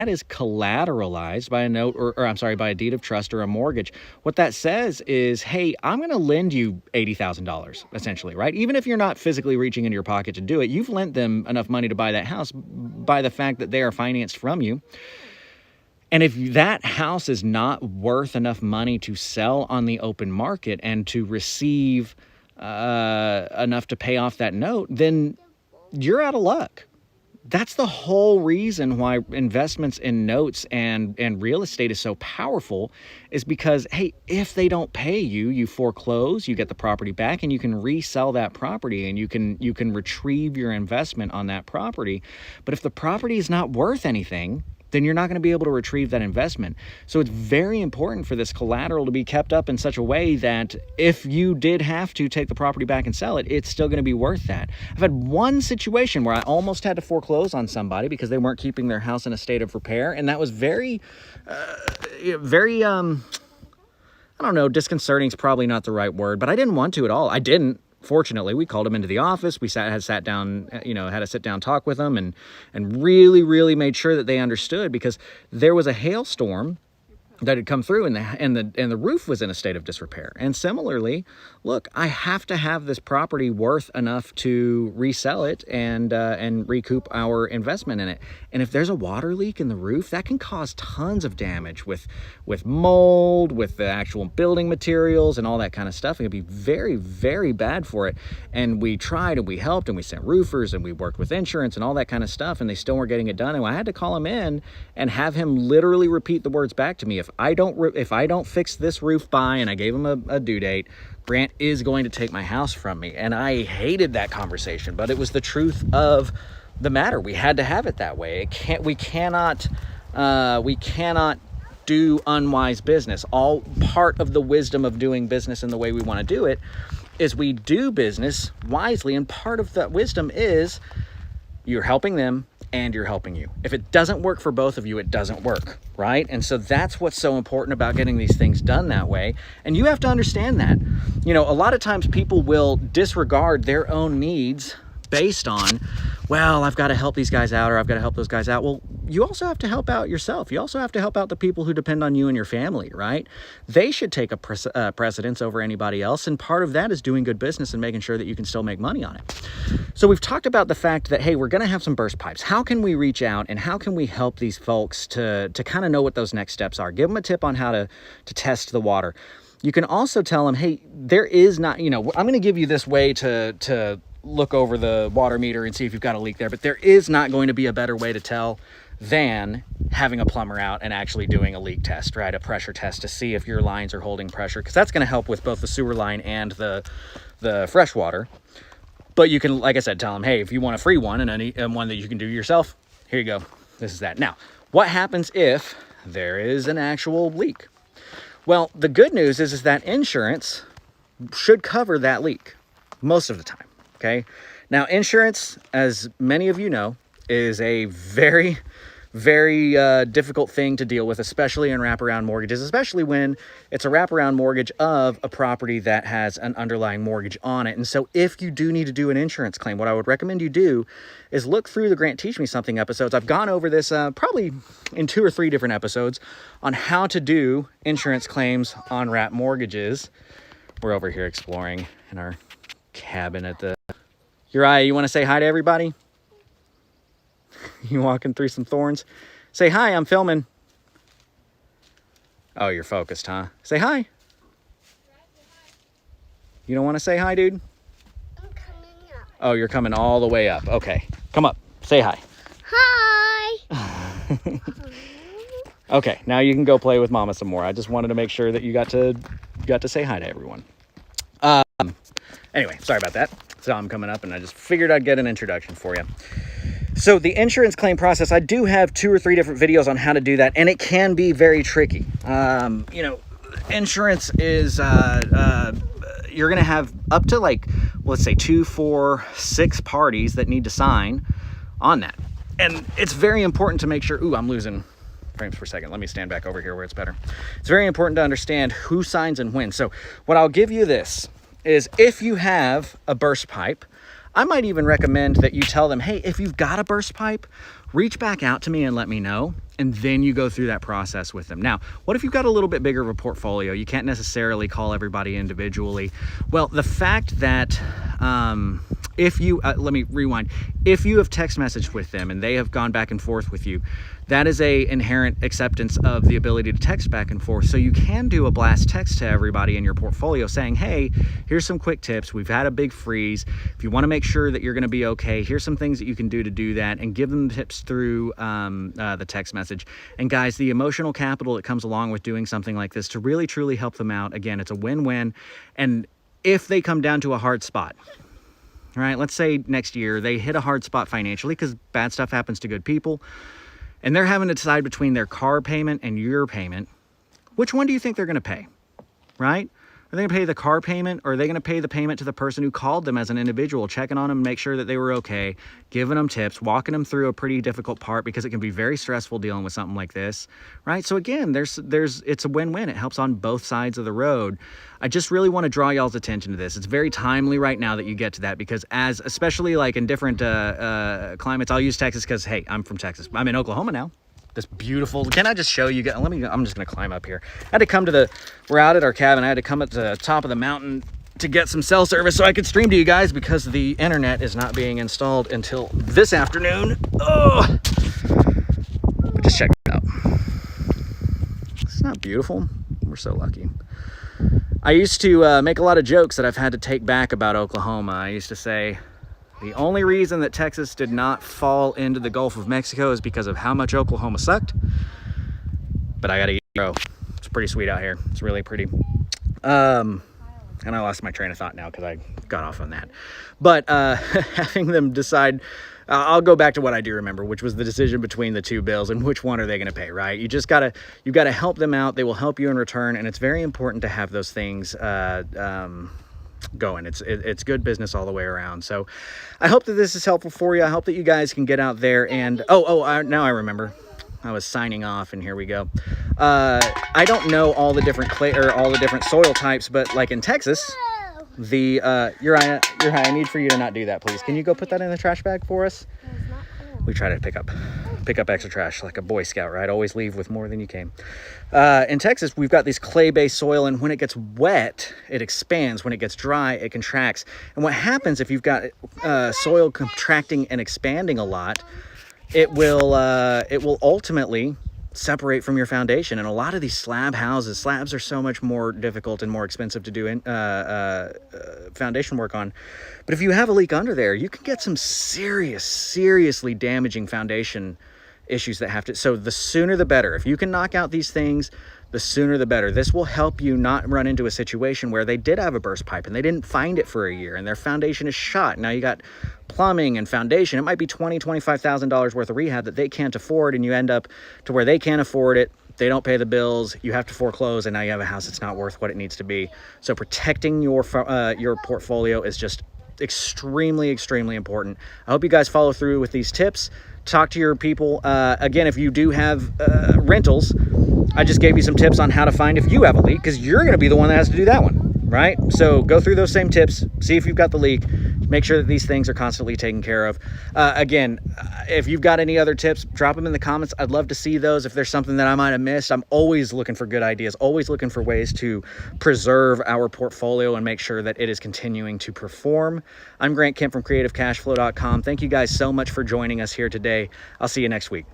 that is collateralized by a note or I'm sorry, by a deed of trust or a mortgage, what that says is, hey, I'm going to lend you $80,000 essentially, right? Even if you're not physically reaching into your pocket to do it, you've lent them enough money to buy that house by the fact that they are financed from you. And if that house is not worth enough money to sell on the open market and to receive enough to pay off that note, then you're out of luck. That's the whole reason why investments in notes and real estate is so powerful, is because, hey, if they don't pay you, you foreclose, you get the property back, and you can resell that property, and you can retrieve your investment on that property. But if the property is not worth anything, then you're not going to be able to retrieve that investment. So it's very important for this collateral to be kept up in such a way that if you did have to take the property back and sell it, it's still going to be worth that. I've had one situation where I almost had to foreclose on somebody because they weren't keeping their house in a state of repair. And that was very, I don't know, disconcerting is probably not the right word, but I didn't want to at all. I didn't. Fortunately, we called him into the office. We had a sit down talk with them and really made sure that they understood, because there was a hailstorm that had come through and the roof was in a state of disrepair. And similarly, look, I have to have this property worth enough to resell it and recoup our investment in it. And if there's a water leak in the roof, that can cause tons of damage with mold, with the actual building materials and all that kind of stuff. It could be very, very bad for it. And we tried and we helped and we sent roofers and we worked with insurance and all that kind of stuff, and they still weren't getting it done. And I had to call him in and have him literally repeat the words back to me. If I don't fix this roof by, and I gave him a due date, Grant is going to take my house from me. And I hated that conversation, but it was the truth of the matter. We had to have it that way. We cannot do unwise business. All part of the wisdom of doing business in the way we want to do it is we do business wisely. And part of that wisdom is you're helping them and you're helping you. If it doesn't work for both of you, it doesn't work, right? And so that's what's so important about getting these things done that way. And you have to understand that. You know, a lot of times people will disregard their own needs based on, well, I've got to help these guys out, or I've got to help those guys out. Well, you also have to help out yourself. You also have to help out the people who depend on you and your family, right? They should take a precedence over anybody else. And part of that is doing good business and making sure that you can still make money on it. So we've talked about the fact that, hey, we're going to have some burst pipes. How can we reach out and how can we help these folks to kind of know what those next steps are? Give them a tip on how to test the water. You can also tell them, hey, there is not, I'm going to give you this way to look over the water meter and see if you've got a leak there, but there is not going to be a better way to tell than having a plumber out and actually doing a leak test, right? A pressure test to see if your lines are holding pressure, because that's going to help with both the sewer line and the fresh water. But you can, like I said, tell them, hey, if you want a free one and one that you can do yourself, here you go. This is that. Now, what happens if there is an actual leak? Well, the good news is that insurance should cover that leak most of the time. Okay. Now, insurance, as many of you know, is a very, very difficult thing to deal with, especially in wraparound mortgages, especially when it's a wraparound mortgage of a property that has an underlying mortgage on it. And so if you do need to do an insurance claim, what I would recommend you do is look through the Grant Teach Me Something episodes. I've gone over this probably in 2 or 3 different episodes on how to do insurance claims on wrap mortgages. We're over here exploring in our cabin at the... Uriah, you want to say hi to everybody? You walking through some thorns? Say hi, I'm filming. Oh, you're focused, huh? Say hi. You don't want to say hi, dude? I'm coming up. Oh, you're coming all the way up. Okay, come up. Say hi. Hi. Okay, now you can go play with Mama some more. I just wanted to make sure that you got to say hi to everyone. Anyway, sorry about that. So I'm coming up and I just figured I'd get an introduction for you. So the insurance claim process, I do have 2 or 3 different videos on how to do that, and it can be very tricky. Insurance is, you're going to have up to let's say 2, 4, 6 parties that need to sign on that. And it's very important to make sure, I'm losing frames per second. Let me stand back over here where it's better. It's very important to understand who signs and when. So what I'll give you this is, if you have a burst pipe, I might even recommend that you tell them, hey, if you've got a burst pipe, reach back out to me and let me know. and then you go through that process with them. Now, what if you've got a little bit bigger of a portfolio? You can't necessarily call everybody individually. Well, the fact that if you, let me rewind, if you have text messaged with them and they have gone back and forth with you, that is a inherent acceptance of the ability to text back and forth. So you can do a blast text to everybody in your portfolio saying, hey, here's some quick tips. We've had a big freeze. If you want to make sure that you're going to be okay, here's some things that you can do to do that, and give them tips through the text message. And guys, the emotional capital that comes along with doing something like this to really, truly help them out, again, it's a win-win. And if they come down to a hard spot, right, let's say next year they hit a hard spot financially, because bad stuff happens to good people, and they're having to decide between their car payment and your payment, which one do you think they're going to pay, right? Are they going to pay the car payment, or are they going to pay the payment to the person who called them as an individual, checking on them, make sure that they were okay, giving them tips, walking them through a pretty difficult part, because it can be very stressful dealing with something like this, right? So again, it's a win-win. It helps on both sides of the road. I just really want to draw y'all's attention to this. It's very timely right now that you get to that, because especially like in different climates, I'll use Texas because, hey, I'm from Texas. I'm in Oklahoma now. This beautiful, can I just show you guys? I'm just gonna climb up here. I had to come to we're out at our cabin. I had to come up to the top of the mountain to get some cell service so I could stream to you guys, because the internet is not being installed until this afternoon. Oh, but just check it out. It's not beautiful. We're so lucky. I used to make a lot of jokes that I've had to take back about Oklahoma. I used to say, the only reason that Texas did not fall into the Gulf of Mexico is because of how much Oklahoma sucked. But I gotta eat, bro. It's pretty sweet out here. It's really pretty. And I lost my train of thought now because I got off on that. But having them decide, I'll go back to what I do remember, which was the decision between the two bills and which one are they going to pay, right? You've got to help them out. They will help you in return, and it's very important to have those things going. It's good business all the way around. So I hope that this is helpful for you. I hope that you guys can get out there and now I remember. I was signing off, and here we go. I don't know all the different all the different soil types, but like in Texas, Uriah, I need for you to not do that, please. Can you go put that in the trash bag for us? We try to pick up extra trash like a Boy Scout, right? Always leave with more than you came. In Texas, we've got these clay-based soil, and when it gets wet, it expands. When it gets dry, it contracts. And what happens if you've got soil contracting and expanding a lot, it will ultimately separate from your foundation. And a lot of these slabs are so much more difficult and more expensive to do foundation work on. But if you have a leak under there, you can get some seriously damaging foundation issues that have to, so the sooner the better. If you can knock out these things, the sooner the better. This will help you not run into a situation where they did have a burst pipe and they didn't find it for a year and their foundation is shot. Now you got plumbing and foundation. It might be $20,000-$25,000 worth of rehab that they can't afford, and you end up to where they can't afford it. They don't pay the bills. You have to foreclose, and now you have a house that's not worth what it needs to be. So protecting your portfolio is just extremely important. I hope you guys follow through with these tips. Talk to your people. Again, if you do have rentals, I just gave you some tips on how to find if you have a leak, because you're going to be the one that has to do that one, right? So go through those same tips, see if you've got the leak, make sure that these things are constantly taken care of. Again, if you've got any other tips, drop them in the comments. I'd love to see those. If there's something that I might have missed, I'm always looking for good ideas, always looking for ways to preserve our portfolio and make sure that it is continuing to perform. I'm Grant Kemp from CreativeCashFlow.com. Thank you guys so much for joining us here today. I'll see you next week.